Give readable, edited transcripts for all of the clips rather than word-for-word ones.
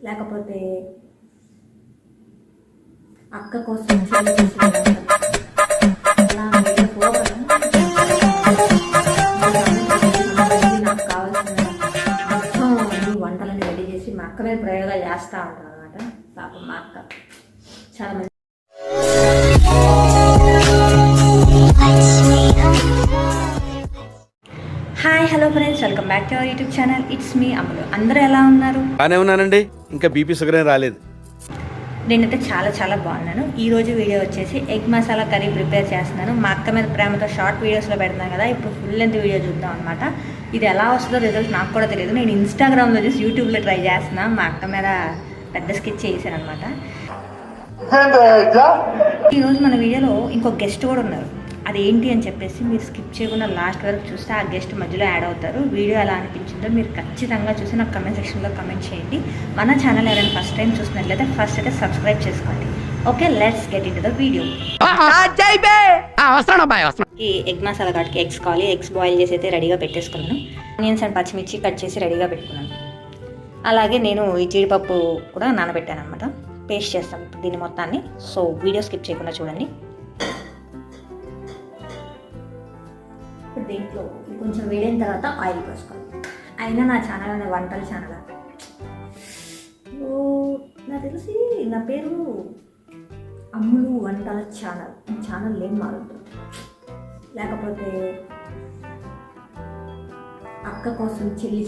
లేకపోతే అక్క కోసం చెల్లి చేసిన అలా వేరే పోవడం నాకు కావాల్సిన మొత్తం అన్ని వంటలన్నీ రెడీ చేసి మా అక్క మీద ప్రయోగాలు చేస్తూ ఉంటాను అనమాట. పాపం మా అక్క చాలా మంది. Hi hello friends, welcome back to our YouTube channel. It's మీ అమ్ములు. అందరూ ఎలా ఉన్నారు? బాగానే ఉన్నానండి. ఇంకా బీపీ షుగర్ ఏం రాలేదు. నేనైతే చాలా బాగున్నాను. ఈరోజు వీడియో వచ్చేసి ఎగ్ మసాలా కర్రీ ప్రిపేర్ చేస్తున్నాను. మా అక్క మీద ప్రేమతో షార్ట్ వీడియోస్లో పెడుతున్నాను కదా, ఇప్పుడు ఫుల్ లెంత్ వీడియో చూద్దాం అనమాట. ఇది ఎలా వస్తుందో రిజల్ట్ నాకు కూడా తెలియదు. నేను ఇన్స్టాగ్రామ్లో చూసి యూట్యూబ్లో ట్రై చేస్తున్నాను. మా అక్క మీద పెద్ద స్కెచ్ చేశాను అనమాట. ఈరోజు మన వీడియోలో ఇంకో గెస్ట్ కూడా ఉన్నారు. అదేంటి అని చెప్పేసి మీరు స్కిప్ చేయకుండా లాస్ట్ వరకు చూస్తే ఆ గెస్ట్ మధ్యలో యాడ్ అవుతారు. వీడియో ఎలా అనిపించిందో మీరు ఖచ్చితంగా చూసి నాకు కమెంట్ సెక్షన్లో కమెంట్ చేయండి. మన ఛానల్ ఎవరైనా ఫస్ట్ టైం చూసినట్లయితే ఫస్ట్ అయితే సబ్స్క్రైబ్ చేసుకోండి. Okay, let's get in to the video. ఈ ఎగ్ మసాలా కాటికి ఎగ్స్ కావాలి. ఎగ్స్ బాయిల్ చేసి అయితే రెడీగా పెట్టేసుకున్నాను. ఆనియన్స్ అండ్ పచ్చిమిర్చి కట్ చేసి రెడీగా పెట్టుకున్నాను. అలాగే నేను ఈ జీడిపప్పు కూడా నానబెట్టాను అనమాట. పేస్ట్ చేస్తాను ఇప్పుడు దీన్ని మొత్తాన్ని. సో వీడియో స్కిప్ చేయకుండా చూడండి. ఇప్పుడు దీంట్లో కొంచెం వేడిన తర్వాత ఆయిల్ పోసుకోవాలి. అయినా నా ఛానల్ అనే వంటల ఛానల్ నాకు తెలిసి నా పేరు అమ్ములు వంటల ఛానల్. ఛానల్ ఏం మారుతుంది. లేకపోతే అక్క కోసం చెల్లి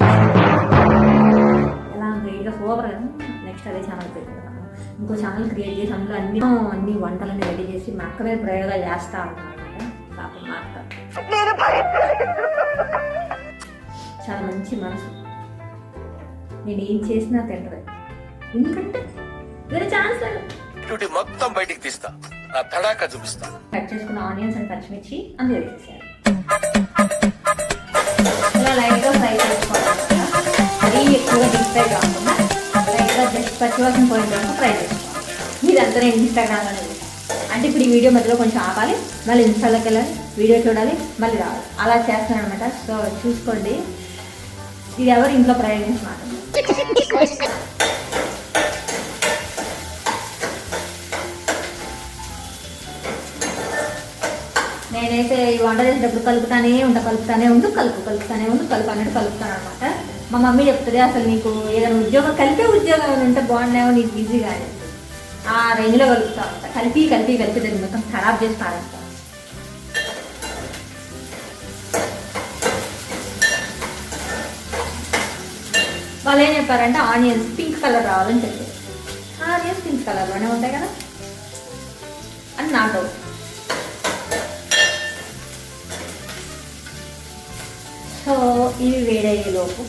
ఎలా గ్రేట్గా సూపర్ కదా. నెక్స్ట్ అదే ఛానల్ పెట్టుకున్నాను. ఇంకో ఛానల్ క్రియేట్ చేసి అందులో అన్ని వంటలన్నీ రెడీ చేసి మా అక్క మీద ప్రయోగాలు చేస్తూ ఉంటాను అనమాట. పాపం మా అక్క చాలా మంచి మనసు. నేను ఏం చేసినా తింటది, ఎందుకంటే వేరే ఛాన్స్ లేదు. మొత్తం బయటికి తీస్తా, నా తడాక చూపిస్తా. కట్ చేసుకున్న ఆనియన్స్ అండ్ పచ్చిమిర్చి అందులో వేసేసారు. ఇలా లైట్గా ఫ్రై చేసుకోవాలి. మరీ ఎక్కువగా డీప్ ఫ్రై కాకుండా లైట్గా జస్ట్ పచ్చివాసన పోయిన వరకు ఫ్రై చేసుకోవాలి. ఇదంతా నేను ఇన్స్టాగ్రామ్లోనే చూసాను. అంటే ఇప్పుడు ఈ వీడియో మధ్యలో కొంచెం ఆపాలి, మళ్ళీ ఇన్స్టాలోకి వెళ్ళాలి, వీడియో చూడాలి, మళ్ళీ రావాలి. అలా చేస్తాను అనమాట. సో చూసుకోండి, ఇది ఎవరు ఇంట్లో ప్రయోగించి మాట. నేనైతే ఈ వంట చేసేటప్పుడు కలుపుతానే ఉండు కలుపు అన్నట్టు కలుపుతాను అనమాట. మా మమ్మీ చెప్తుంది, అసలు నీకు ఏదైనా ఉద్యోగం కలిపే ఉద్యోగం ఉంటే బాగున్నాయో, నీకు ఈజీగా ఆ రేంజ్లో కలుపుతా ఉంటా. కలిపి దాన్ని మొత్తం ఖరాబ్ చేసి పారేస్తాను. వాళ్ళు ఏం చెప్పారంటే ఆనియన్స్ పింక్ కలర్ రావాలని చెప్పారు. ఆనియన్స్ పింక్ కలర్లోనే ఉంటాయి కదా అని నా డౌట్. సో ఇవి వేడయ్యేలోపు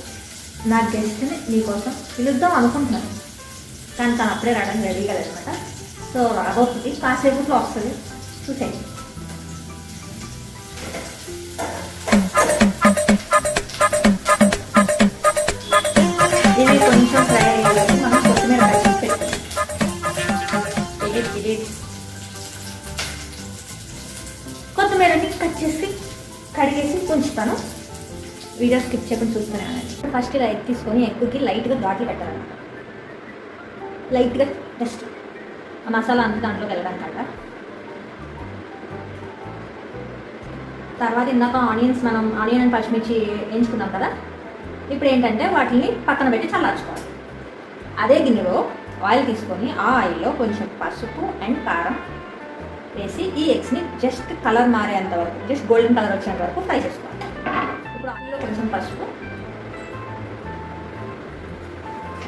నా గెస్ట్ని మీకోసం పిలుద్దాం అనుకుంటున్నాను, కానీ తను అప్పుడే రావడానికి రెడీ కదనమాట. సో రాబోతుంది, కాసేపులో వస్తుంది, చూసేయండి. ఇది కొంచెం ఫ్రై అయ్యేలోపు మనం కొత్తిమీర కట్ చేసి పెట్టాలి. కొత్తిమీరని కట్ చేసి కడిగేసి ఉంచుతాను. వీడియో స్కిప్ చేయకుండా చూస్తున్నాను. ఫస్ట్ ఇలా ఎగ్ తీసుకొని ఎగ్కి లైట్గా ఘాట్లు పెట్టాలన్నమాట. లైట్గా జస్ట్ ఆ మసాలా అంతా దాంట్లోకి వెళ్ళడానికంట. తర్వాత ఇందాక ఆనియన్ అండ్ పచ్చిమిర్చి వేయించుకున్నాం కదా, ఇప్పుడు ఏంటంటే వాటిని పక్కన పెట్టి చల్లార్చుకోవాలి. అదే గిన్నెలో ఆయిల్ తీసుకొని ఆ ఆయిల్లో కొంచెం పసుపు అండ్ కారం వేసి ఈ ఎగ్స్ని జస్ట్ కలర్ మారేంత వరకు, జస్ట్ గోల్డెన్ కలర్ వచ్చేంత వరకు ఫ్రై చేసుకోవాలి. ఇప్పుడు ఆయిల్లో కొంచెం పసుపు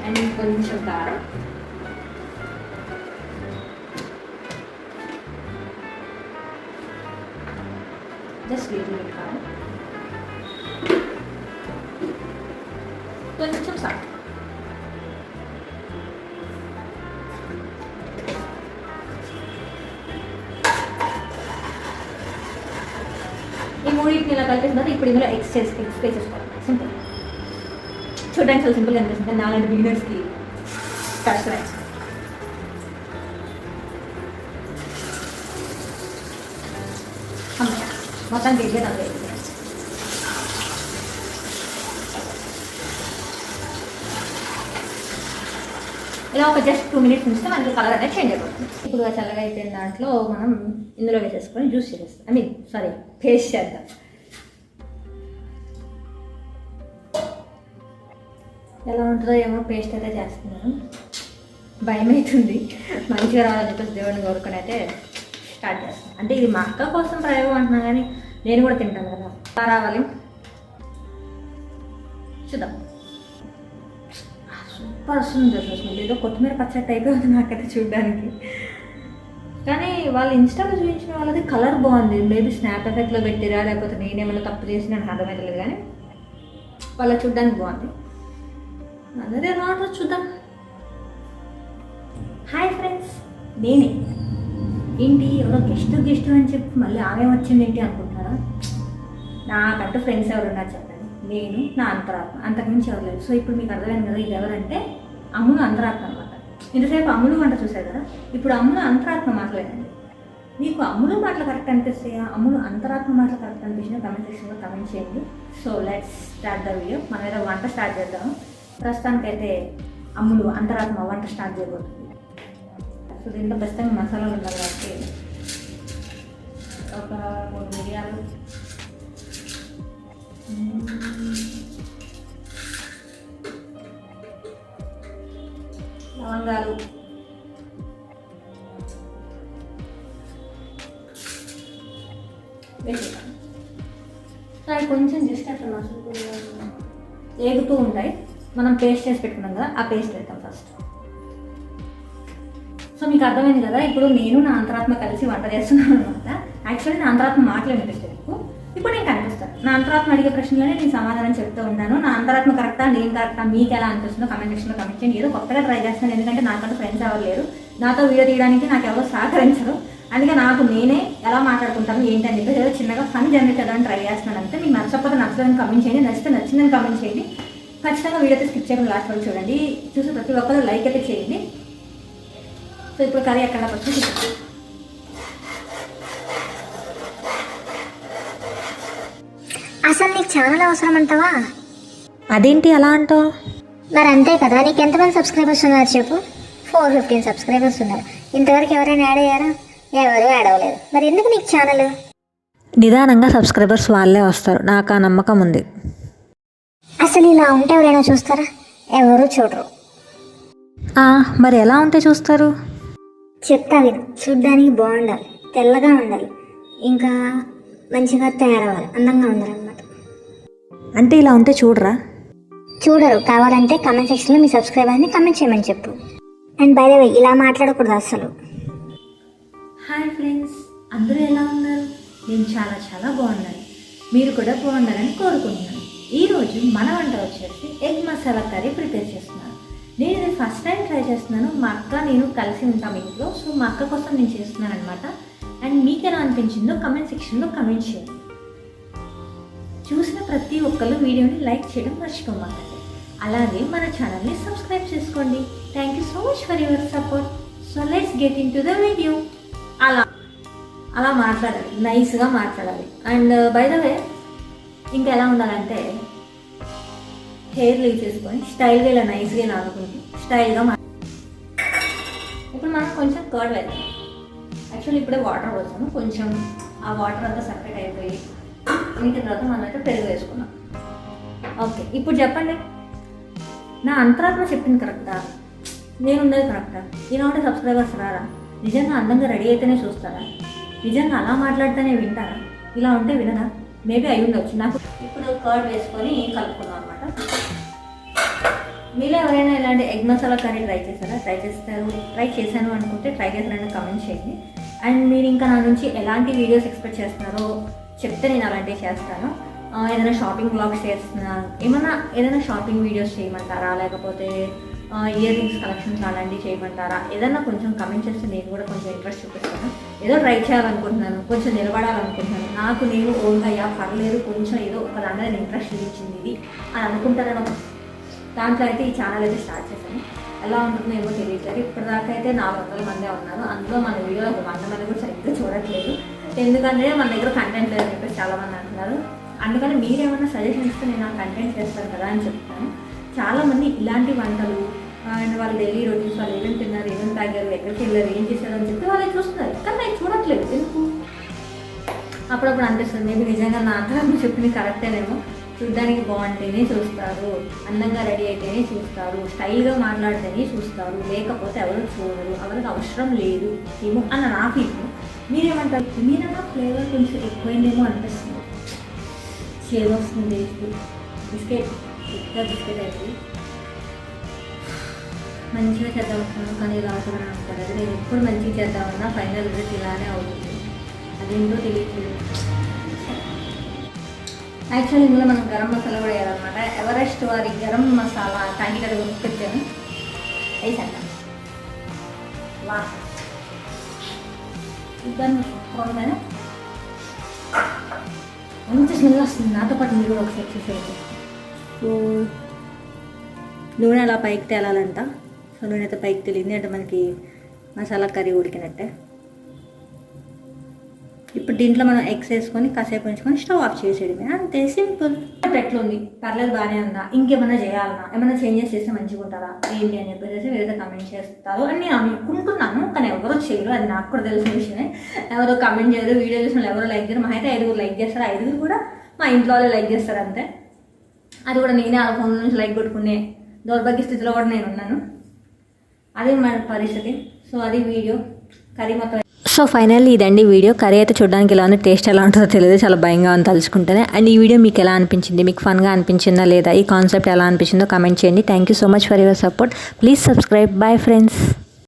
అండ్ కొంచెం కారం, జస్ట్ లిటిల్ కారం, కొంచెం సాల్ట్. ఈ మూడింటిని ఇలా కలిపేసిన తర్వాత ఇప్పుడు ఇందులో ఎగ్స్ వేసేసుకోవాలి. సింపుల్, చూడడానికి చాలా సింపుల్గా అనిపిస్తుంది. నాలాంటి బిగినర్స్కి కష్టమే. మొత్తం వేసే నాకు ఇలా ఒక జస్ట్ 2 minutes ఉంచితే మనకి కలర్ అనేది చేంజ్ అయిపోతుంది. ఇప్పుడు చల్లగా అయిపోయిన దాంట్లో మనం ఇందులో వేసేసుకొని జ్యూస్ చేసేస్తాం, పేస్ట్ చేద్దాం. ఎలా ఉంటుందో ఏమో, పేస్ట్ అయితే చేస్తున్నాను, భయం అవుతుంది. మంచిగా రావాలని చెప్పేసి దేవుడిని కోరుకొని అయితే స్టార్ట్ చేస్తాను. అంటే ఇది మా అక్క కోసం ప్రయోగం అంటున్నా, కానీ నేను కూడా తింటాను కదా, రావాలి. చూద్దాం. సూపర్ వస్తుంది అసలు, ఏదో కొత్తిమీర పచ్చడి అయిపోతుంది నాకైతే చూడడానికి. కానీ వాళ్ళు ఇన్స్టాలో చూపించిన వాళ్ళది కలర్ బాగుంది. మేబీ స్నాప్ ఎఫెక్ట్లో పెట్టిరా, లేకపోతే నేనేమైనా తప్పు చేసి నాకు అర్థమవుతలేదు, కానీ వాళ్ళ చూడడానికి బాగుంది. అదే ఎలా ఉంటుందో చూద్దాం. హాయ్ ఫ్రెండ్స్, నేనే ఏంటి ఎవరో గెస్ట్ అని చెప్పి మళ్ళీ ఆమె వచ్చింది ఏంటి అనుకుంటున్నారా? నాకంటూ ఫ్రెండ్స్ ఎవరు ఉన్నారు చెప్పండి, నేను నా అంతరాత్మ, అంతకుమించి ఎవరు లేదు. సో ఇప్పుడు మీకు అర్థమైంది కదా, ఇది ఎవరంటే అమ్ములు అంతరాత్మ అనమాట. ఇంతసేపు అమ్ములు వంట చూసారు కదా, ఇప్పుడు అమ్ములు అంతరాత్మ మాటలేనండి. మీకు అమ్ములు మాటలు కరెక్ట్ అనిపిస్తాయా, అమ్ములు అంతరాత్మ మాటలు కరెక్ట్ అనిపించిన కమెంట్ సెక్షన్లో కమెంట్ చేయండి. So let's start the video. మనం ఏదో వంట స్టార్ట్ చేద్దాము. ప్రస్తుతానికైతే అమ్ములు అంతరాత్మ వంట స్టార్ట్ చేయబోతుంది. సో దీంట్లో ఖచ్చితంగా మసాలాలు ఉండాలి కాబట్టి ఒక 3 మిరియాలు, లవంగాలు, వేసేస్తాను. సో అవి కొంచెం జస్ట్ అట్లా మసాలా ఏగుతూ ఉంటాయి. మనం పేస్ట్ చేసి పెట్టుకున్నాం కదా, ఆ పేస్ట్ వేద్దాం ఫస్ట్. సో మీకు అర్థమైంది కదా, ఇప్పుడు నేను నా అంతరాత్మ కలిసి వంట చేస్తున్నాను అనమాట. యాక్చువల్లీ నా అంతరాత్మ మాటలు అనిపిస్తుంది ఇప్పుడు నేను కనిపిస్తాను. నా అంతరాత్మ అడిగే ప్రశ్నలోనే నేను సమాధానం చెప్తూ ఉంటాను. నా అంతరాత్మ కరెక్టా, నేను కరెక్టా, మీకు ఎలా అనిపిస్తుందో కమెంట్ సెక్షన్లో కమెంట్ చేయండి. ఏదో కొత్తగా ట్రై చేస్తున్నాను, ఎందుకంటే నాకంటూ ఫ్రెండ్స్ ఎవరు లేరు, నాతో వీడియో తీయడానికి నాకు ఎవరో సహకరించరు. అందుకే నాకు నేనే ఎలా మాట్లాడుకుంటాను ఏంటని చెప్పి ఏదో చిన్నగా ఫన్ జనరేట్ చేద్దామని ట్రై చేస్తున్నాను. అంతే. మీకు నచ్చకపోతే నచ్చలేదని కమెంట్ చేయండి, నచ్చితే నచ్చిందని కమెంట్ చేయండి. ఖచ్చితంగా వీడియో అయితే స్కిప్ చేయడం లాస్ట్ వరకు చూడండి. చూసి ప్రతి ఒక్కరు లైక్ అయితే చేయండి. సో ఇప్పుడు కర్రీ ఎక్కడ వచ్చి అసలు నీకు ఛానల్ అవసరం అంటావా? అదేంటి అలా అంటావు? మరి అంతే కదా, నీకు ఎంతమంది సబ్స్క్రైబర్స్ ఉన్నారు చెప్పు? 415 సబ్స్క్రైబర్స్ ఉన్నారు. ఇంతవరకు ఎవరైనా యాడ్ అయ్యారా? ఎవరు యాడ్ అవ్వలేదు. మరి ఎందుకు నీకు ఛానల్? నిదానంగా సబ్స్క్రైబర్స్ వాళ్ళే వస్తారు, నాకు ఆ నమ్మకం ఉంది. అసలు ఇలా ఉంటే ఎవరైనా చూస్తారా? ఎవరు చూడరు. మరి ఎలా ఉంటే చూస్తారు? చెప్తా విను. చూడ్డానికి బాగుండాలి, తెల్లగా ఉండాలి, ఇంకా మంచిగా తయారవ్వాలి, అందంగా ఉండాలన్నమాట. అంటే ఇలా ఉంటే చూడరా? చూడరు. కావాలంటే కమెంట్ సెక్షన్లో మీ సబ్స్క్రైబర్ని కమెంట్ చేయమని చెప్పు. అండ్ బై ద వే, ఇలా మాట్లాడకూడదు అసలు. హాయ్ ఫ్రెండ్స్, అందరూ ఎలా ఉన్నారు? నేను చాలా చాలా బాగున్నాను, మీరు కూడా బాగున్నారని కోరుకుంటున్నాను. ఈరోజు మన వంట వచ్చేసి ఎగ్ మసాలా కర్రీ ప్రిపేర్ చేస్తున్నాను. నేను ఇది ఫస్ట్ టైం ట్రై చేస్తున్నాను. మా అక్క నేను కలిసి ఉంటాం ఇంట్లో. సో మా అక్క కోసం నేను చేస్తున్నాను అనమాట. అండ్ మీకు ఎలా అనిపించిందో కమెంట్ సెక్షన్లో కమెంట్ చేయండి. చూసిన ప్రతి ఒక్కరు వీడియోని లైక్ చేయడం మర్చిపోమాకండి. అలాగే మన ఛానల్ని సబ్స్క్రైబ్ చేసుకోండి. Thank you so much for your support. So let's get in to the video. అలా మాట్లాడాలి, నైస్గా మాట్లాడాలి. అండ్ బై ద వే ఇంకా ఎలా ఉండాలంటే హెయిర్ లీవ్ చేసుకొని స్టైల్గా ఇలా నైస్గా ఇలా అనుకుంటే స్టైల్గా ఇప్పుడు మనం కొంచెం కర్డ్ వేద్దాం. యాక్చువల్లీ ఇప్పుడే వాటర్ పోసాము, కొంచెం ఆ వాటర్ అంతా సపరేట్ అయిపోయి ఇంటి తర్వాత మనం అయితే పెరుగు వేసుకున్నాం. ఓకే, ఇప్పుడు చెప్పండి, నా అంతరాత్మ చెప్పింది కరెక్టా, నేను ఉండేది కరెక్టా? ఇలా ఉంటే సబ్స్క్రైబర్స్ రారా? నిజంగా అందంగా రెడీ అయితేనే చూస్తారా? నిజంగా అలా మాట్లాడితేనే వింటారా? ఇలా ఉంటే వినరా? మేబీ అయి ఉండొచ్చు. నాకు ఇప్పుడు కర్డ్ వేసుకొని కలుపుకున్నాం అనమాట. మీలో ఎవరైనా ఇలాంటి ఎగ్ మసాలా కర్రీ ట్రై చేశారా? ట్రై చేశాను అనుకుంటే ట్రై చేశారని కమెంట్ చేయండి. అండ్ మీరు ఇంకా నా నుంచి ఎలాంటి వీడియోస్ ఎక్స్పెక్ట్ చేస్తున్నారో చెప్తే నేను అలాంటివి చేస్తాను. ఏదైనా షాపింగ్ బ్లాగ్స్ చేస్తున్నాను, ఏదైనా షాపింగ్ వీడియోస్ చేయమంటారా, లేకపోతే ఇయర్ రింగ్స్ కలెక్షన్స్ అలాంటివి చేయమంటారా? ఏదైనా కొంచెం కమెంట్ చేస్తే నేను కూడా కొంచెం ఇంట్రెస్ట్ చూపిస్తాను. ఏదో ట్రై చేయాలనుకుంటున్నాను, కొంచెం నిలబడాలనుకుంటున్నాను. నాకు నేను ఓన్గా పర్లేదు, కొంచెం ఏదో ఒక దాని మీద ఇంట్రెస్ట్ చూపించింది ఇది అని అనుకుంటానని దాంట్లో అయితే ఈ ఛానల్ అయితే స్టార్ట్ చేశాను. ఎలా ఉంటుందో ఏమో తెలియట్లేదు. ఇప్పటిదాకా అయితే 400 మందే ఉన్నారు. అందులో మన వీడియోలో 100 మంది కూడా సరిగ్గా చూడట్లేదు, ఎందుకంటే మన దగ్గర కంటెంట్ లేదని చెప్పేసి చాలామంది అంటున్నారు. అందుకని మీరేమన్నా సజెషన్ ఇస్తే నేను ఆ కంటెంట్ చేస్తాను కదా అని చెప్తాను. చాలామంది ఇలాంటి వంటలు అండ్ వాళ్ళు డైలీ రొటీన్స్ వాళ్ళు ఏమేమి తిన్నారు, ఏమేమి తాగారు, ఎక్కడికి వెళ్ళారు, ఏం చేశారు అని చెప్పి వాళ్ళే చూస్తున్నారు. కానీ నేను చూడట్లేదు ఎందుకు. అప్పుడప్పుడు అనిపిస్తుంది మేబీ నిజంగా నా అర్థం చెప్పింది కరెక్టేనేమో. చూడ్డానికి బాగుంటేనే చూస్తారు, అందంగా రెడీ అయితేనే చూస్తారు, స్టైల్గా మాట్లాడితేనే చూస్తారు, లేకపోతే ఎవరు చూడరు, ఎవరికి అవసరం లేదు ఏమో అన్న నా ఫీలింగ్. మీరేమంటారు? మీరన్నా ఫ్లేవర్ కొంచెం ఎక్కువైందేమో అనిపిస్తుంది. చేదు వస్తుంది. బిస్కెట్ బిస్కెట్ అయితే మంచిగా చేద్దాం అనుకున్నాను కానీ ఇలా అవుతుందని అనుకోలేదు. అది నేను ఎప్పుడు మంచిగా చేద్దామన్నా ఫైనల్ రిజల్ట్ ఇలానే అవుతుంది. అదేంటో తెలియట్లేదు. యాక్చువల్లీ ఇందులో మనం గరం మసాలా కూడా వేయాలన్నమాట. ఎవరెస్ట్ వారి గరం మసాలా ప్యాకెట్ అది కొనుక్కొచ్చాను, వేసాను. వా దాన్ని కొనగానే మంచి స్మెల్ వస్తుంది. నాతో పాటు మీరు కూడా ఒకసారి చూసేది. సో నూనె అలా పైకి తేలాలంట. సో నూనె అయితే పైకి తెలియదు అంటే మనకి మసాలా కర్రీ ఉడికినట్టే. ఇప్పుడు దీంట్లో మనం ఎగ్స్ వేసుకొని కాసేపు ఉంచుకొని స్టవ్ ఆఫ్ చేసేయడమే, అంతే సింపుల్. ఎట్లుంది? పర్లేదు, బాగానే ఉందా? ఇంకేమైనా చేయాలన్నా, ఏమైనా చేంజెస్ చేస్తే మంచిగా ఉంటారా ఏంటి అని చెప్పేసి మీరైతే కమెంట్ చేస్తారు అని నేను అనుకుంటున్నాను. కానీ ఎవరో చేయరు, అది నాకు కూడా తెలిసిన విషయమే. ఎవరో కమెంట్ చేయరు, వీడియో చూసిన ఎవరో లైక్ చేయరు. మా అయితే 5 లైక్ చేస్తారు. 5 కూడా మా ఇంట్లో వాళ్ళే లైక్ చేస్తారు అంతే. అది కూడా నేనే ఆ ఫోన్ నుంచి లైక్ కొట్టుకునే దౌర్భాగ్య స్థితిలో కూడా నేను ఉన్నాను. అదే మన పరిస్థితి. సో అది వీడియో కర్రీ మొత్తం. సో ఫైనల్లీ ఇదండి వీడియో. కర్రీ అయితే చూడడానికి ఎలా ఉంది, టేస్ట్ ఎలా ఉంటుందో తెలియదు, చాలా భయంగా ఉంది తలుచుకుంటేనే. అండ్ ఈ వీడియో మీకు ఎలా అనిపించింది, మీకు ఫన్గా అనిపించిందా లేదా, ఈ కాన్సెప్ట్ ఎలా అనిపించిందో కమెంట్ చేయండి. Thank you so much for your support. Please subscribe. Bye friends.